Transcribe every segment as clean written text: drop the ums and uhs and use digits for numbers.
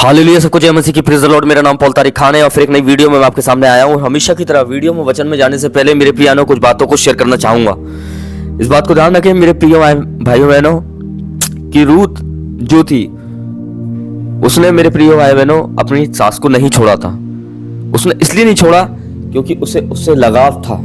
Hallelujah, सब कुछ जय मसीह की, प्रेज़ द लॉर्ड। मेरा नाम पॉल तारिक खान है और फिर एक नई वीडियो में मैं आपके सामने आया हूँ। हमेशा की तरह वीडियो में वचन में जाने से पहले मेरे प्रियानों कुछ बातों को शेयर करना चाहूंगा। इस बात को ध्यान रखें मेरे प्रिय भाइयों बहनों कि रूत जो थी उसने, मेरे प्रिय भाई बहनों, अपनी सास को नहीं छोड़ा था। उसने इसलिए नहीं छोड़ा क्योंकि उससे लगाव था,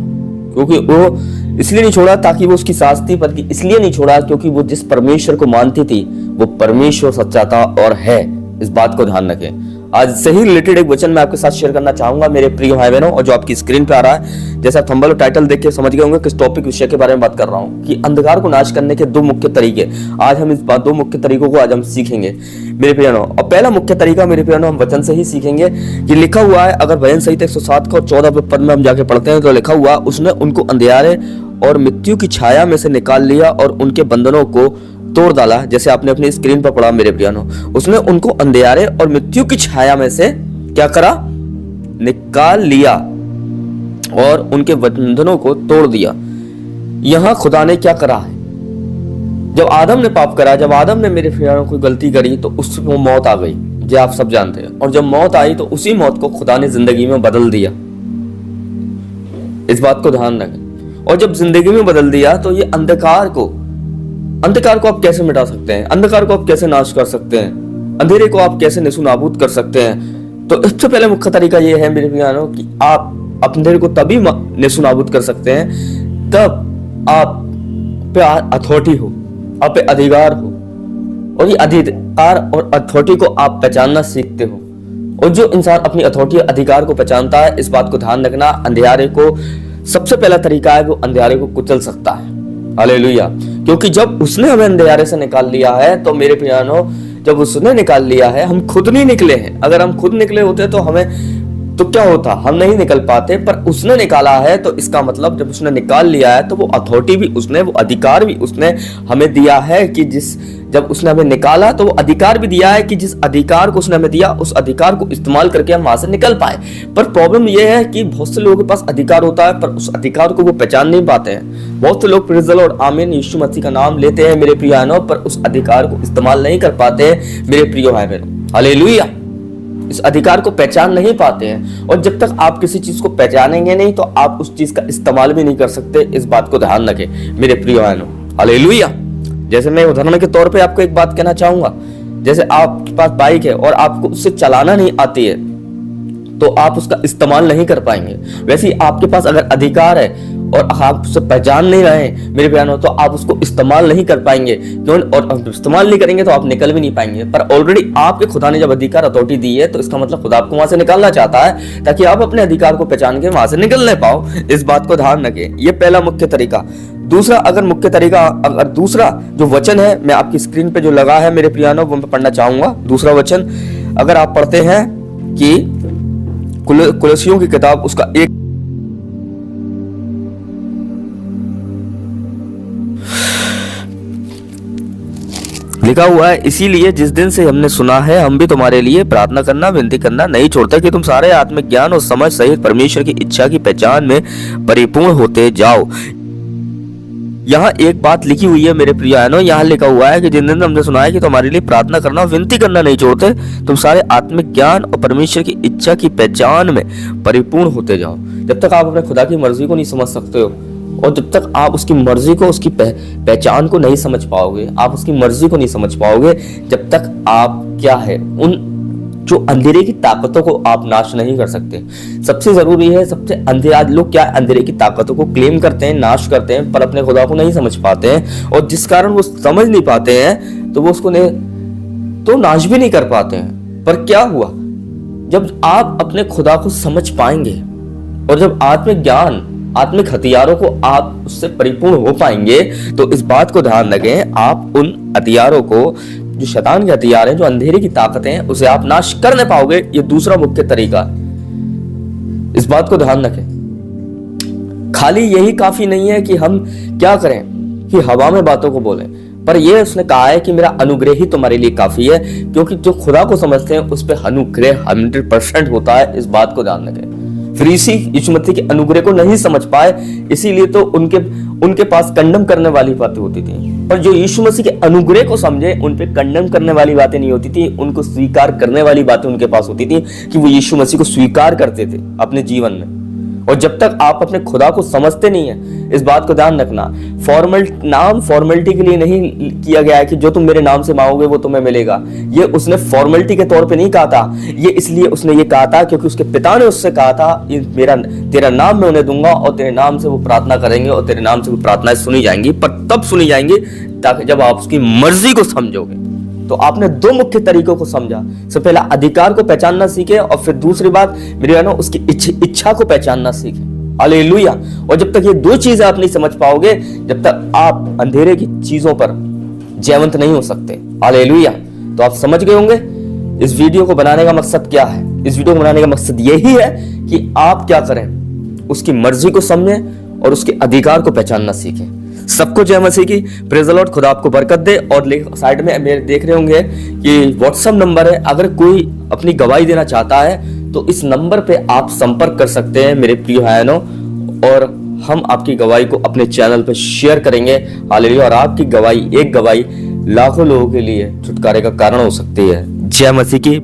क्योंकि वो इसलिए नहीं छोड़ा ताकि वो उसकी सास थी, बल्कि इसलिए नहीं छोड़ा क्योंकि वो जिस परमेश्वर को मानती थी वो परमेश्वर सच्चा था और है। इस बात को ध्यान रखें। आज से ही रिलेटेड एक वचन मैं आपके साथ शेयर करना चाहूंगा मेरे प्रिय भाई बहनों, और जो आपकी स्क्रीन पे आ रहा है, जैसे आप थंबनेल और टाइटल देख के समझ गए होंगे किस टॉपिक विषय के बारे में बात कर रहा हूं, कि अंधकार को नाश करने के दो मुख्य तरीके। आज हम इस दो मुख्य तरीकों को आज हम सीखेंगे मेरे प्रियनों। और पहला मुख्य तरीका मेरे प्रियनों हम वचन से ही सीखेंगे। कि लिखा हुआ है, अगर भजन संहिता 107 का 14 पद में हम जाके पढ़ते हैं तो लिखा हुआ, उसने उनको अंधियारे और मृत्यु की छाया में से निकाल लिया और उनके बंधनों को तोड़ डाला। जैसे आपने अपनी स्क्रीन पर पढ़ा मेरे प्रियानो, उसने उनको अंधियारे और मृत्यु की छाया में से क्या करा? निकाल लिया और उनके बंधनों को तोड़ दिया। यहां खुदा ने क्या करा है? जब आदम ने पाप करा, जब आदम ने मेरे प्रियानो कोई गलती करी तो उसको मौत आ गई, जो आप सब जानते हैं। और जब मौत आई तो उसी मौत को खुदा ने जिंदगी में बदल दिया। इस बात को ध्यान रखें। और जब जिंदगी में बदल दिया तो ये अंधकार को आप कैसे मिटा सकते हैं? अंधकार को आप कैसे नाश कर सकते हैं? अंधेरे को आप कैसे नेस्तनाबूद कर सकते हैं? तो इससे पहले मुख्य तरीका ये है मेरे प्यारों कि आप अंधेरे को तभी नेस्तनाबूद कर सकते हैं तब आप पे अथॉरिटी हो, आप पे अधिकार हो, और ये अधिकार और अथॉरिटी को आप पहचानना सीखते हो। और जो इंसान अपनी अथॉरिटी अधिकार को पहचानता है, इस बात को ध्यान रखना, अंधेरे को सबसे पहला तरीका है वो अंधेरे को कुचल सकता है। हालेलुया। क्योंकि जब उसने हमें अंधेरे से निकाल लिया है तो मेरे प्यारो, जब उसने निकाल लिया है, हम खुद नहीं निकले हैं। अगर हम खुद निकले होते तो क्या होता? हम नहीं निकल पाते। पर उसने निकाला है तो इसका मतलब जब उसने निकाल लिया है तो वो अथॉरिटी भी उसने, वो अधिकार भी उसने हमें दिया है कि जब उसने हमें निकाला तो वो अधिकार भी दिया है कि जिस अधिकार को उसने हमें दिया उस अधिकार को इस्तेमाल करके हम वहां से निकल पाए। पर प्रॉब्लम यह है कि बहुत से लोगों के पास अधिकार होता है पर उस अधिकार को वो पहचान नहीं पाते हैं। बहुत से लोग प्रेज़ द लॉर्ड, आमीन, यीशु मसीह का नाम लेते हैं मेरे प्रिय बहनों, पर उस अधिकार को इस्तेमाल नहीं कर पाते हैं मेरे प्रिय भाई बहनों। हालेलुया। इस अधिकार को पहचान नहीं पाते हैं। और जब तक आप किसी चीज को पहचानेंगे नहीं तो आप उस चीज का इस्तेमाल भी नहीं कर सकते। इस बात को ध्यान रखें मेरे प्रिय बहनों। हालेलुया। जैसे मैं उदाहरण के तौर पे आपको एक बात कहना चाहूंगा, जैसे आपके पास बाइक है और आपको उससे चलाना नहीं आती है तो आप उसका इस्तेमाल नहीं कर पाएंगे। वैसे ही आपके पास अगर अधिकार है और आप उसे पहचान नहीं रहे मेरे प्यारों तो आप उसको इस्तेमाल नहीं कर पाएंगे। क्यों? और इस्तेमाल नहीं करेंगे तो आप निकल भी नहीं पाएंगे। पर ऑलरेडी आपके खुदा ने जब अधिकार अथॉरिटी दी है तो इसका मतलब खुदा आपको वहां से निकालना चाहता है ताकि आप अपने अधिकार को पहचान के वहां से निकल नहीं पाओ। इस बात को ध्यान रखें। ये पहला मुख्य तरीका। दूसरा जो वचन है, मैं आपकी स्क्रीन पे जो लगा है मेरे प्रियानो वो मैं पढ़ना चाहूंगा। दूसरा वचन अगर आप पढ़ते हैं कि कुलसियों की किताब उसका 1 लिखा हुआ है, इसीलिए जिस दिन से हमने सुना है हम भी तुम्हारे लिए प्रार्थना करना, विनती करना नहीं छोड़ते कि तुम सारे आत्मिक ज्ञान और समझ सहित परमेश्वर की इच्छा की पहचान में परिपूर्ण होते जाओ। यहाँ एक बात लिखी हुई है मेरे प्रिय बहनों, यहाँ लिखा हुआ है कि जिन दिन हमने सुना है कि तुम्हारे लिए प्रार्थना करना, विनती करना नहीं छोड़ते, तुम सारे आत्मिक ज्ञान और परमेश्वर की इच्छा की पहचान में परिपूर्ण होते जाओ। जब तक आप अपने खुदा की मर्जी को नहीं समझ सकते हो और जब तक आप उसकी मर्जी को, उसकी पहचान को नहीं समझ पाओगे, आप उसकी मर्जी को नहीं समझ पाओगे, जब तक आप क्या है उन जो अंधेरे की ताकतों को आप नाश नहीं कर सकते। सबसे जरूरी है, आज लोग क्या अंधेरे की ताकतों को क्लेम करते हैं, नाश करते हैं, पर अपने खुदा को नहीं समझ पाते हैं। और जिस कारण वो समझ नहीं पाते हैं तो वो उसको तो नाश भी नहीं कर पाते हैं। पर क्या हुआ? जब आप अपने खुदा को समझ पाएंगे और जब आत्मिक ज्ञान, आत्मिक हथियारों को आप उससे परिपूर्ण हो पाएंगे तो इस बात को ध्यान रखें, आप उन हथियारों को, जो शैतान के हथियार हैं, जो अंधेरे की ताकतें हैं, उसे आप नाश कर नहीं पाओगे। ये दूसरा मुख्य तरीका। इस बात को ध्यान रखें। खाली यही काफी नहीं है कि हम क्या करें कि हवा में बातों को बोलें, पर यह उसने कहा है कि मेरा अनुग्रह ही तुम्हारे लिए काफी है। क्योंकि जो खुदा को समझते हैं उस पर अनुग्रह 100% होता है। इस बात को ध्यान रखें। फरीसी यीशु मसीह के अनुग्रह को नहीं समझ पाए, इसीलिए तो उनके पास कंडम करने वाली बातें होती थी। और जो यीशु मसीह के अनुग्रह को समझे, उन पे कंडम करने वाली बातें नहीं होती थी, उनको स्वीकार करने वाली बातें उनके पास होती थी कि वो यीशु मसीह को स्वीकार करते थे अपने जीवन में। और जब तक आप अपने खुदा को समझते नहीं है, इस बात को ध्यान रखना, नाम फॉर्मेलिटी के लिए नहीं किया गया है कि जो तुम मेरे नाम से मांगोगे वो तुम्हें मिलेगा। ये उसने फॉर्मेलिटी के तौर पे नहीं कहा था, ये इसलिए उसने ये कहा था क्योंकि उसके पिता ने उससे कहा था, तेरा नाम मैं उन्हें दूंगा और तेरे नाम से वो प्रार्थना करेंगे और तेरे नाम से वो प्रार्थनाएं सुनी जाएंगी, पर तब सुनी जाएंगी ताकि जब आप उसकी मर्जी को समझोगे। तो आपने दो मुख्य तरीकों को समझा। सबसे पहला अधिकार को पहचानना सीखे, और फिर दूसरी बात मेरे बहनों उसकी इच्छा को पहचानना सीखे। हालेलुया। और जब तक ये दो चीजें आप नहीं समझ पाओगे, जब तक आप अंधेरे की चीजों पर जयवंत नहीं हो सकते। हालेलुया। तो आप समझ गए होंगे इस वीडियो को बनाने का मकसद क्या है। इस वीडियो को बनाने का मकसद यही है कि आप क्या करें, उसकी मर्जी को समझें और उसके अधिकार को पहचानना सीखें। सबको जय मसीह की। Praise the Lord. खुदा आपको बरकत दे। और साइड में मेरे देख रहे होंगे कि व्हाट्सएप नंबर है, अगर कोई अपनी गवाही देना चाहता है तो इस नंबर पे आप संपर्क कर सकते हैं मेरे प्रिय भाइयों, और हम आपकी गवाही को अपने चैनल पे शेयर करेंगे। हालेलुया। और आपकी गवाही, एक गवाही लाखों लोगों के लिए छुटकारे का कारण हो सकती है। जय मसीह की।